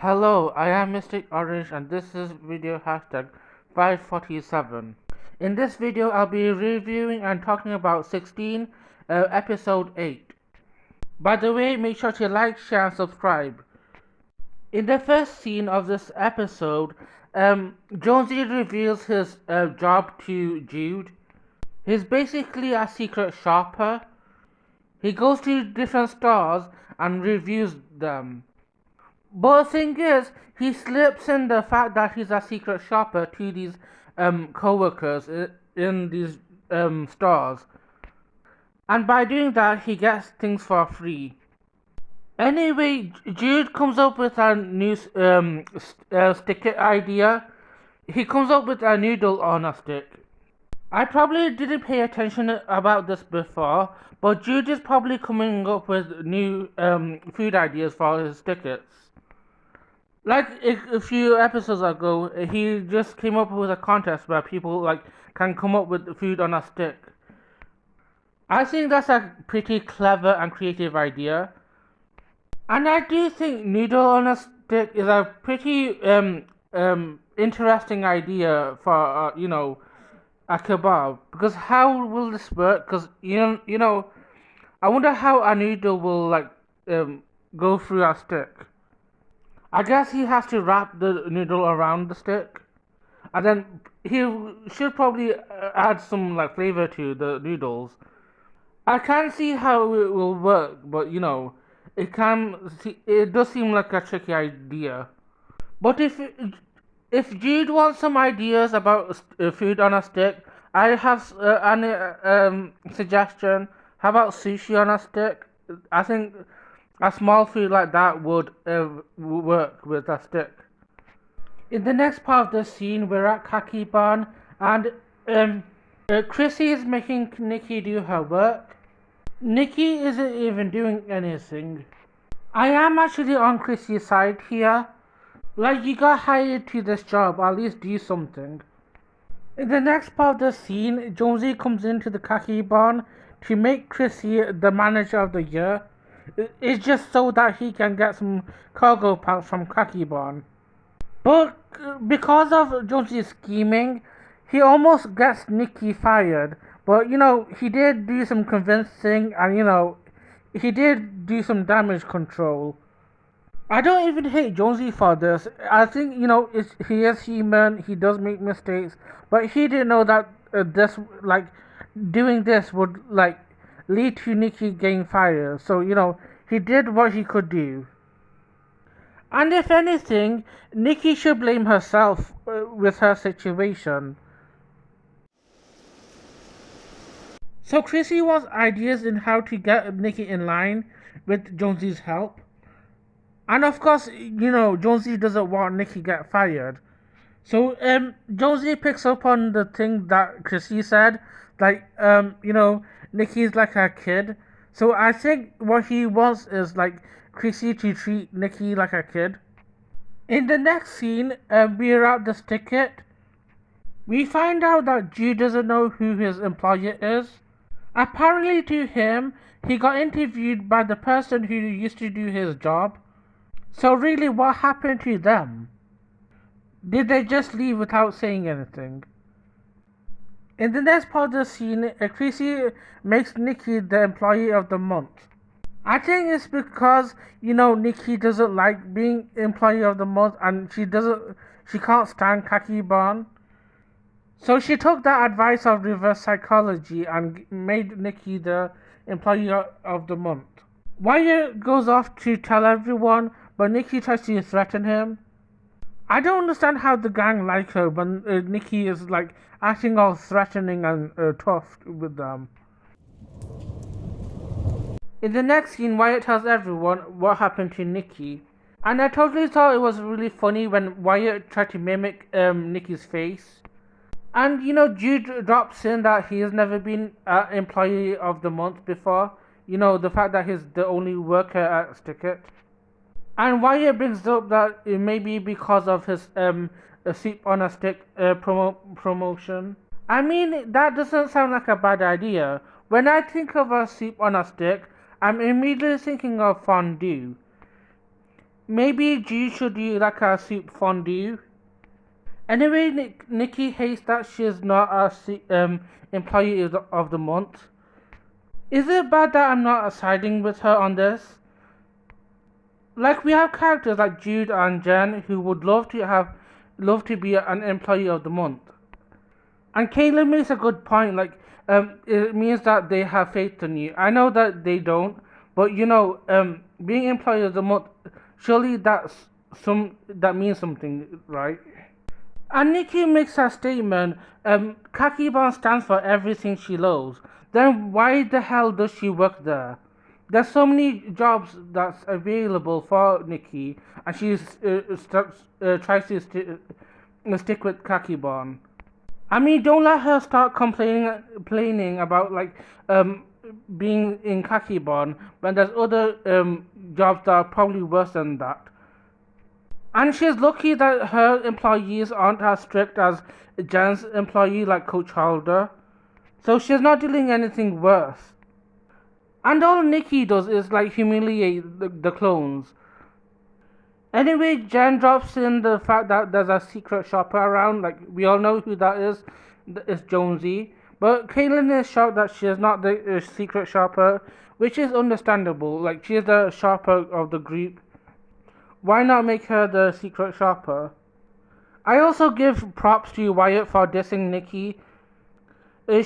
Hello, I am Mystic Orange and this is video hashtag 547. In this video, I'll be reviewing and talking about 16 episode 8. By the way, make sure to like, share and subscribe. In the first scene of this episode, Jonesy reveals his job to Jude. He's basically a secret shopper. He goes to different stores and reviews them. But the thing is, he slips in the fact that he's a secret shopper to these co-workers in these stores. And by doing that, he gets things for free. Anyway, Jude comes up with a new sticker idea. He comes up with a noodle on a stick. I probably didn't pay attention about this before, but Jude is probably coming up with new food ideas for his tickets. Like a few episodes ago, he just came up with a contest where people can come up with food on a stick. I think that's a pretty clever and creative idea, and I do think noodle on a stick is a pretty interesting idea for a kebab. Because how will this work? Because I wonder how a noodle will go through a stick. I guess he has to wrap the noodle around the stick, and then he should probably add some flavor to the noodles. I can see how it will work, but it does seem like a tricky idea. But if Jude wants some ideas about food on a stick, I have an suggestion. How about sushi on a stick? I think a small food like that would work with a stick. In the next part of the scene, we're at Khaki Barn, and Chrissy is making Nikki do her work. Nikki isn't even doing anything. I am actually on Chrissy's side here. You got hired to this job, at least do something. In the next part of the scene, Jonesy comes into the Khaki Barn to make Chrissy the manager of the year. It's just so that he can get some cargo pants from Khaki Barn. But because of Jonesy's scheming, he almost gets Nikki fired. But he did do some convincing, and he did do some damage control. I don't even hate Jonesy for this. I think he is human. He does make mistakes, but he didn't know that doing this would lead to Nikki getting fired. So he did what he could do. And if anything, Nikki should blame herself with her situation. So Chrissy wants ideas in how to get Nikki in line with Jonesy's help. And of course, Jonesy doesn't want Nikki get fired. So Jonesy picks up on the thing that Chrissy said, Nikki's like a kid. So I think what he wants is Chrissy to treat Nikki like a kid. In the next scene, we're at this ticket. We find out that Jude doesn't know who his employer is. Apparently to him, he got interviewed by the person who used to do his job. So really, what happened to them? Did they just leave without saying anything? In the next part of the scene, Chrissy makes Nikki the employee of the month. I think it's because, Nikki doesn't like being employee of the month and she can't stand Khaki Barn. So she took that advice of reverse psychology and made Nikki the employee of the month. Wyatt goes off to tell everyone, but Nikki tries to threaten him. I don't understand how the gang like her when Nikki is acting all threatening and tough with them. In the next scene, Wyatt tells everyone what happened to Nikki. And I totally thought it was really funny when Wyatt tried to mimic Nikki's face. And Jude drops in that he has never been an employee of the month before. The fact that he's the only worker at Stickit. And Wyatt brings up that it may be because of his soup on a stick promotion. I mean, that doesn't sound like a bad idea. When I think of a soup on a stick, I'm immediately thinking of fondue. Maybe G should do like a soup fondue. Anyway, Nikki hates that she's not a employee of the month. Is it bad that I'm not siding with her on this? Like we have characters like Jude and Jen who would love to be an employee of the month. And Caitlin makes a good point. Like, it means that they have faith in you. I know that they don't, but being employee of the month, surely that means something, right? And Nikki makes a statement. Khaki Bond stands for everything she loves. Then why the hell does she work there? There's so many jobs that's available for Nikki, and she tries to stick with Khaki Bond. I mean, don't let her start complaining about like being in Kakibon when there's other jobs that are probably worse than that. And she's lucky that her employees aren't as strict as Jen's employee like Coach Halder. So she's not doing anything worse. And all Nikki does is like humiliate the clones. Anyway, Jen drops in the fact that there's a secret shopper around. Like, we all know who that is. It's Jonesy. But Caitlin is shocked that she is not the secret shopper, which is understandable. Like, she is the shopper of the group. Why not make her the secret shopper? I also give props to Wyatt for dissing Nikki.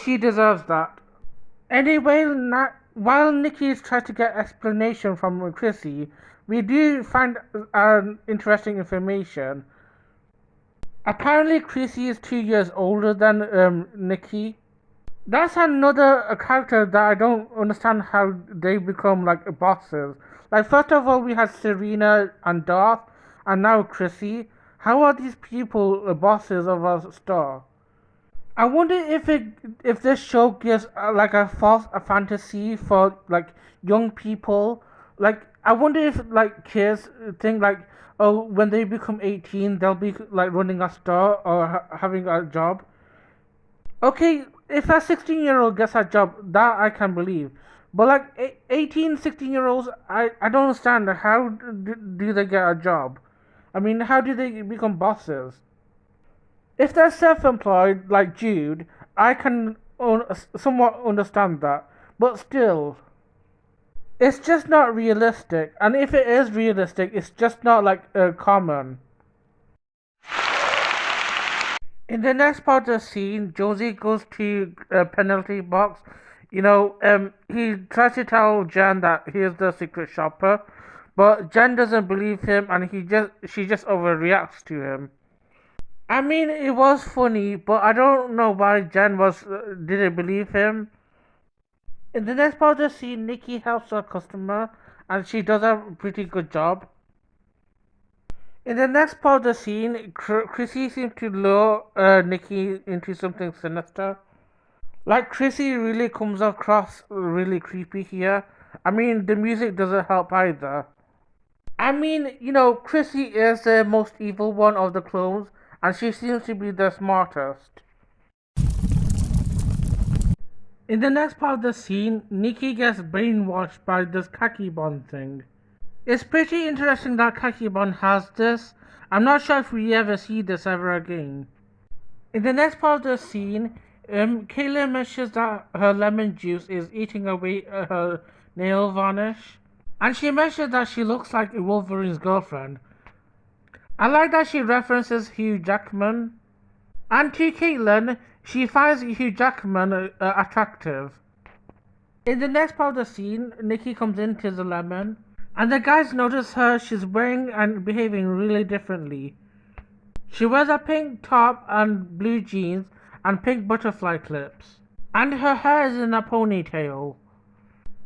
She deserves that. Anyway, while Nikki is trying to get explanation from Chrissy, we do find interesting information. Apparently, Chrissy is 2 years older than Nikki. That's another character that I don't understand how they become like bosses. Like, first of all, we had Serena and Darth, and now Chrissy. How are these people bosses of a store? I wonder if this show gives like a fantasy for like young people. Like, I wonder if like kids think like, oh, when they become 18 they'll be like running a store or having a job. Okay, if a 16-year-old gets a job, that I can believe. But like 18, 16-year-olds, I don't understand how do they get a job. I mean, how do they become bosses? If they're self-employed like Jude, I can somewhat understand that. But still, it's just not realistic. And if it is realistic, it's just not like common. In the next part of the scene, Josie goes to a penalty box. He tries to tell Jen that he is the secret shopper, but Jen doesn't believe him, and she just overreacts to him. I mean, it was funny, but I don't know why Jen didn't believe him. In the next part of the scene, Nikki helps a customer, and she does a pretty good job. In the next part of the scene, Chrissy seems to lure Nikki into something sinister. Like, Chrissy really comes across really creepy here. I mean, the music doesn't help either. I mean, Chrissy is the most evil one of the clones, and she seems to be the smartest. In the next part of the scene, Nikki gets brainwashed by this khaki bond thing. It's pretty interesting that khaki bond has this. I'm not sure if we ever see this ever again. In the next part of the scene, Kayla mentions that her lemon juice is eating away her nail varnish. And she mentions that she looks like Wolverine's girlfriend. I like that she references Hugh Jackman. And to Caitlin, she finds Hugh Jackman attractive. In the next part of the scene, Nikki comes into the lemon, and the guys notice her. She's wearing and behaving really differently. She wears a pink top and blue jeans and pink butterfly clips, and her hair is in a ponytail.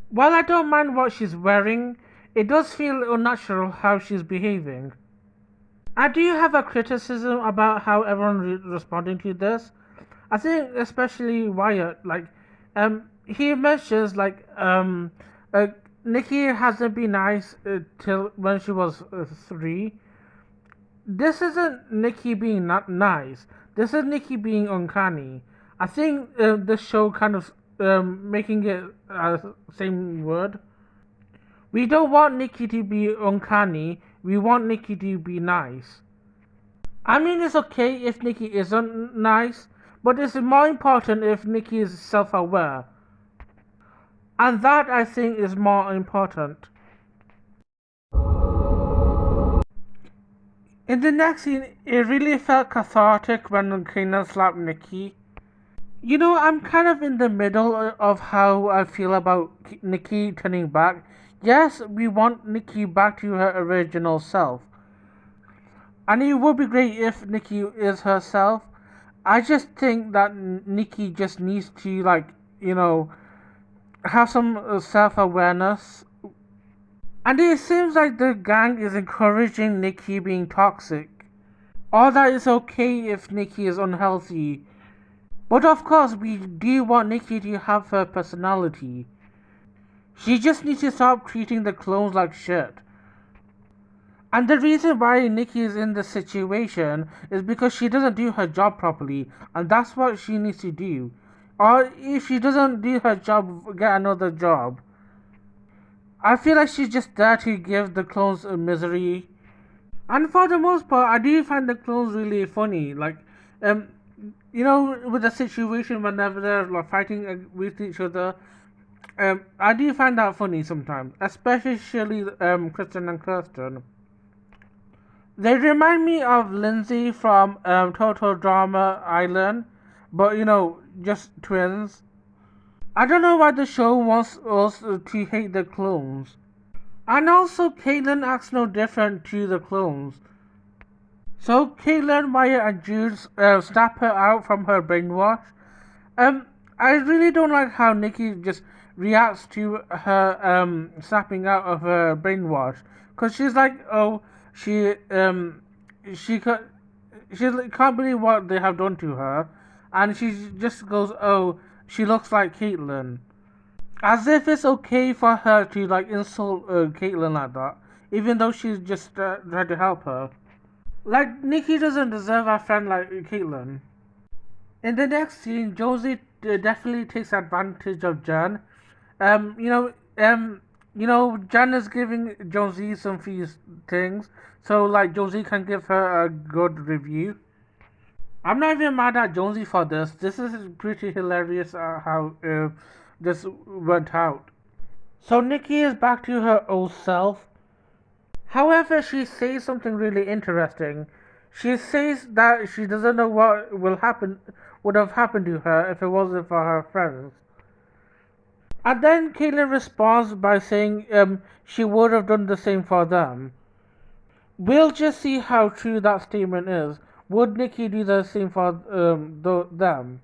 While I don't mind what she's wearing, it does feel unnatural how she's behaving. I do have a criticism about how everyone responding to this. I think especially Wyatt, like, he mentions like, Nikki hasn't been nice till when she was 3. This isn't Nikki being not nice. This is Nikki being uncanny. I think this show kind of making it same word. We don't want Nikki to be uncanny. we want Nikki to be nice. I mean, it's okay if Nikki isn't nice, but it's more important if Nikki is self-aware. And that, I think, is more important. In the next scene, it really felt cathartic when Kanan slapped Nikki. You know, I'm kind of in the middle of how I feel about Nikki turning back. Yes, we want Nikki back to her original self. And it would be great if Nikki is herself. I just think that Nikki just needs to, like, you know, have some self awareness. And it seems like the gang is encouraging Nikki being toxic. Or that it's okay if Nikki is unhealthy. But of course, we do want Nikki to have her personality. She just needs to stop treating the clones like shit. And the reason why Nikki is in this situation is because she doesn't do her job properly, and that's what she needs to do. Or if she doesn't do her job, get another job. I feel like she's just there to give the clones a misery. And for the most part, I do find the clones really funny. Like, um, you know, with the situation whenever they're like fighting with each other, I do find that funny sometimes, especially Kristen and Kirsten. They remind me of Lindsay from Total Drama Island, but you know, just twins. I don't know why the show wants us to hate the clones. And also, Caitlin acts no different to the clones. So, Caitlin, Maya, and Jude snap her out from her brainwash. I really don't like how Nikki just reacts to her snapping out of her brainwash, cause she's like, oh, she she ca- she can't believe what they have done to her, and she just goes, oh, she looks like Caitlyn, as if it's okay for her to like insult Caitlyn like that, even though she's just trying to help her. Like Nikki doesn't deserve a friend like Caitlyn. In the next scene, Josie definitely takes advantage of Jen. Um, you know, Jen is giving Josie some free things, so like Josie can give her a good review. I'm not even mad at Josie for this. This is pretty hilarious how this went out. So Nikki is back to her old self. However, she says something really interesting. She says that she doesn't know what would have happened to her if it wasn't for her friends. And then Caitlin responds by saying she would have done the same for them. We'll just see how true that statement is. Would Nikki do the same for them?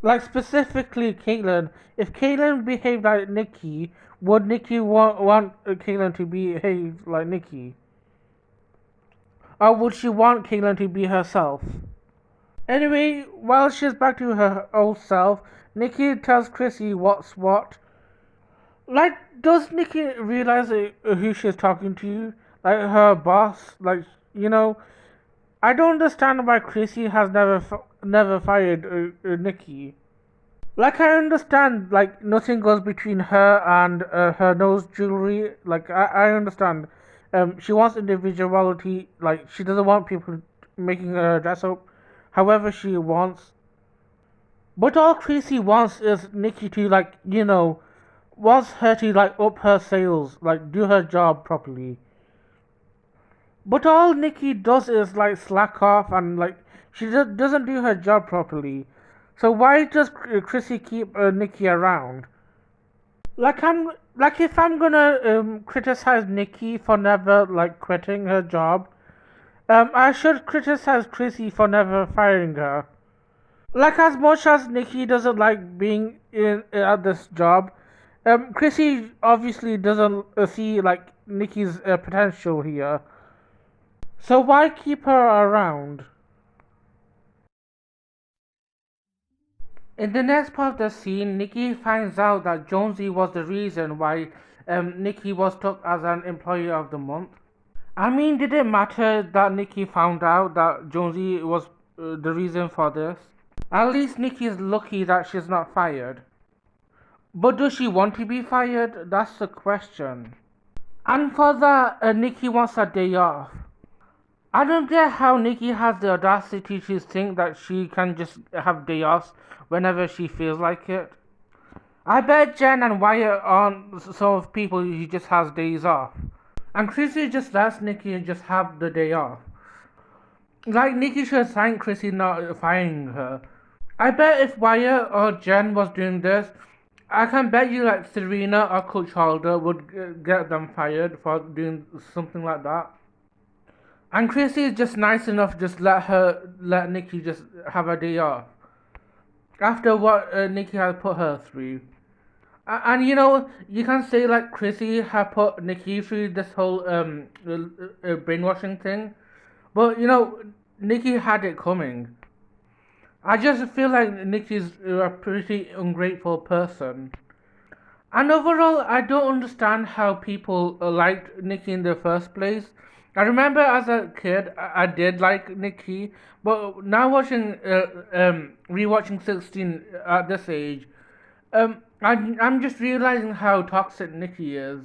Like specifically Caitlin. If Caitlin behaved like Nikki, would Nikki want Caitlin to behave like Nikki? Or would she want Caitlin to be herself? Anyway, while she's back to her old self, Nikki tells Chrissy what's what. Like, does Nikki realize who she's talking to? Like, her boss? Like, you know, I don't understand why Chrissy has never fired Nikki. Like, I understand, like, nothing goes between her and her nose jewelry. Like, I understand. She wants individuality. Like, she doesn't want people making her dress up however she wants. But all Chrissy wants is Nikki to, like, you know, wants her to, like, up her sales, like, do her job properly. But all Nikki does is, like, slack off and, like, she doesn't do her job properly. So why does Chrissy keep Nikki around? Like if I'm gonna criticize Nikki for never like quitting her job, I should criticize Chrissy for never firing her. Like as much as Nikki doesn't like being in at this job, Chrissy obviously doesn't see like Nikki's potential here. So why keep her around? In the next part of the scene, Nikki finds out that Jonesy was the reason why Nikki was took as an employee of the month. I mean, did it matter that Nikki found out that Jonesy was the reason for this? At least Nikki is lucky that she's not fired. But does she want to be fired? That's the question. And for that, Nikki wants a day off. I don't get how Nikki has the audacity to think that she can just have day offs whenever she feels like it. I bet Jen and Wyatt aren't sort of people who just has days off. And Chrissy just lets Nikki just have the day off. Like, Nikki should thank Chrissy not firing her. I bet if Wyatt or Jen was doing this, I can bet you like Serena or Coach Holder would get them fired for doing something like that. And Chrissy is just nice enough to just let Nikki just have a day off. After what Nikki has put her through. And you know, you can say like Chrissy had put Nikki through this whole brainwashing thing. But you know, Nikki had it coming. I just feel like Nikki's a pretty ungrateful person. And overall, I don't understand how people liked Nikki in the first place. I remember as a kid, I did like Nikki, but now rewatching 16 at this age, I'm just realizing how toxic Nikki is.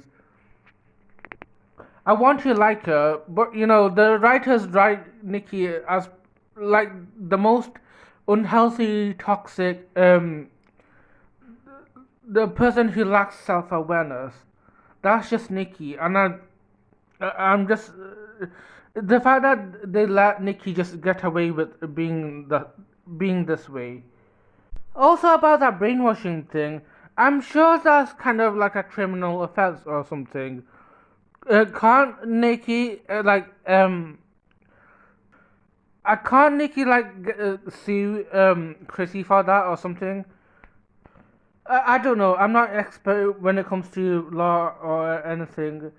I want to like her, but you know, the writers write Nikki as like the most unhealthy, toxic, the person who lacks self awareness. That's just Nikki, and I'm just the fact that they let Nikki just get away with being this way. Also about that brainwashing thing, I'm sure that's kind of like a criminal offense or something. Can't Nikki I can't Nikki sue Chrissy for that or something? I don't know. I'm not expert when it comes to law or anything.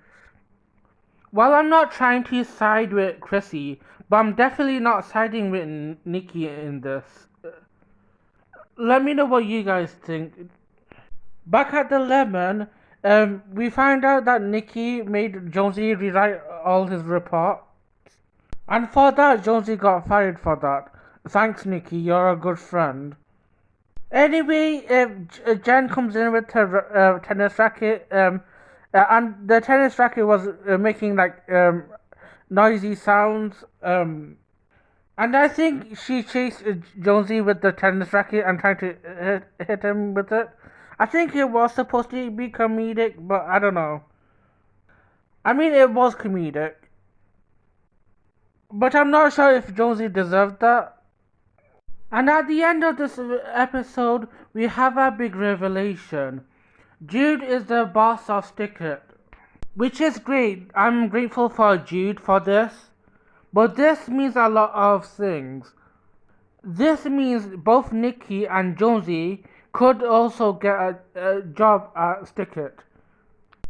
Well, I'm not trying to side with Chrissy, but I'm definitely not siding with Nikki in this. Let me know what you guys think. Back at the Lemon, we find out that Nikki made Jonesy rewrite all his reports. And for that, Jonesy got fired for that. Thanks, Nikki, you're a good friend. Anyway, Jen comes in with her tennis racket, and the tennis racket was making like noisy sounds. And I think she chased Jonesy with the tennis racket and tried to hit him with it. I think it was supposed to be comedic, but I don't know. I mean, it was comedic, but I'm not sure if Jonesy deserved that. And at the end of this episode, we have a big revelation. Jude is the boss of Stickit, which is great. I'm grateful for Jude for this. But this means a lot of things. This means both Nikki and Jonesy could also get a job at Stickit.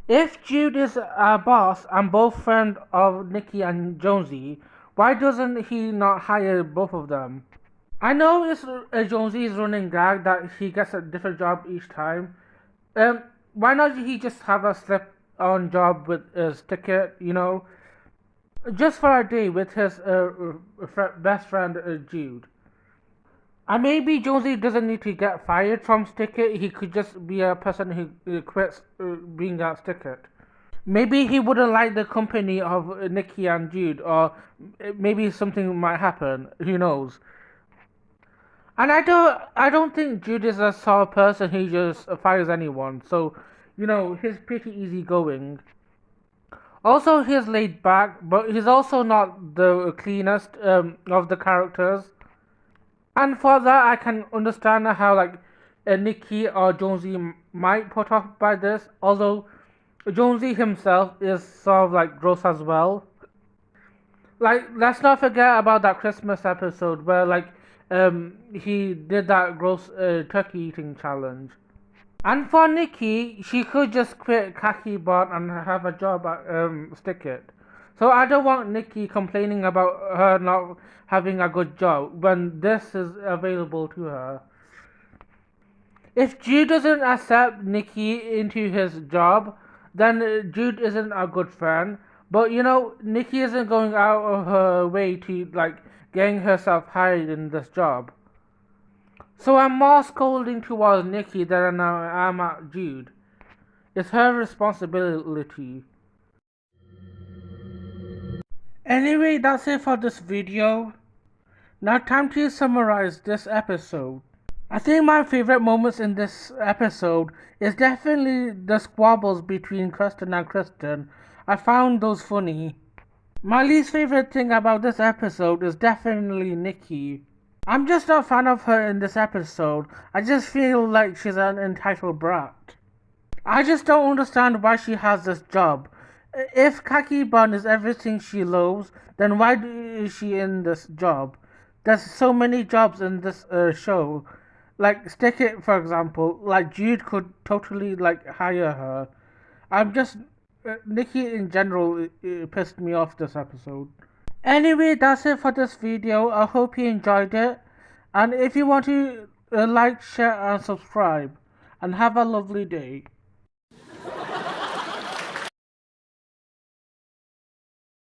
If Jude is a boss and both friends of Nikki and Jonesy, why doesn't he not hire both of them? I know it's Jonesy's running gag that he gets a different job each time. Why not he just have a slip-on job with his ticket, you know, just for a day with his best friend Jude. And maybe Jonesy doesn't need to get fired from Stickit. He could just be a person who quits being at Stickit. Maybe he wouldn't like the company of Nikki and Jude, or maybe something might happen. Who knows? And I don't think Jude is a sort of person who just fires anyone. So, you know, he's pretty easygoing. Also, he's laid back, but he's also not the cleanest of the characters. And for that, I can understand how like Nikki or Jonesy might put off by this. Although Jonesy himself is sort of like gross as well. Like, let's not forget about that Christmas episode where like he did that gross turkey eating challenge. And for Nikki, she could just quit Khaki Bot and have a job at Stickit. So I don't want Nikki complaining about her not having a good job when this is available to her. If Jude doesn't accept Nikki into his job, then Jude isn't a good friend. But you know, Nikki isn't going out of her way to like getting herself hired in this job. So I'm more scolding towards Nikki than I am at Jude. It's her responsibility. Anyway, that's it for this video. Now time to summarize this episode. I think my favorite moments in this episode is definitely the squabbles between Kristen and Kristen. I found those funny. My least favorite thing about this episode is definitely Nikki. I'm just not a fan of her in this episode. I just feel like she's an entitled brat. I just don't understand why she has this job. If Khaki Bun is everything she loves, then why is she in this job? There's so many jobs in this show. Like Stick It, for example. Like Jude could totally like hire her. I'm just Nikki in general pissed me off this episode. Anyway, that's it for this video. I hope you enjoyed it. And if you want to like, share and subscribe. And have a lovely day.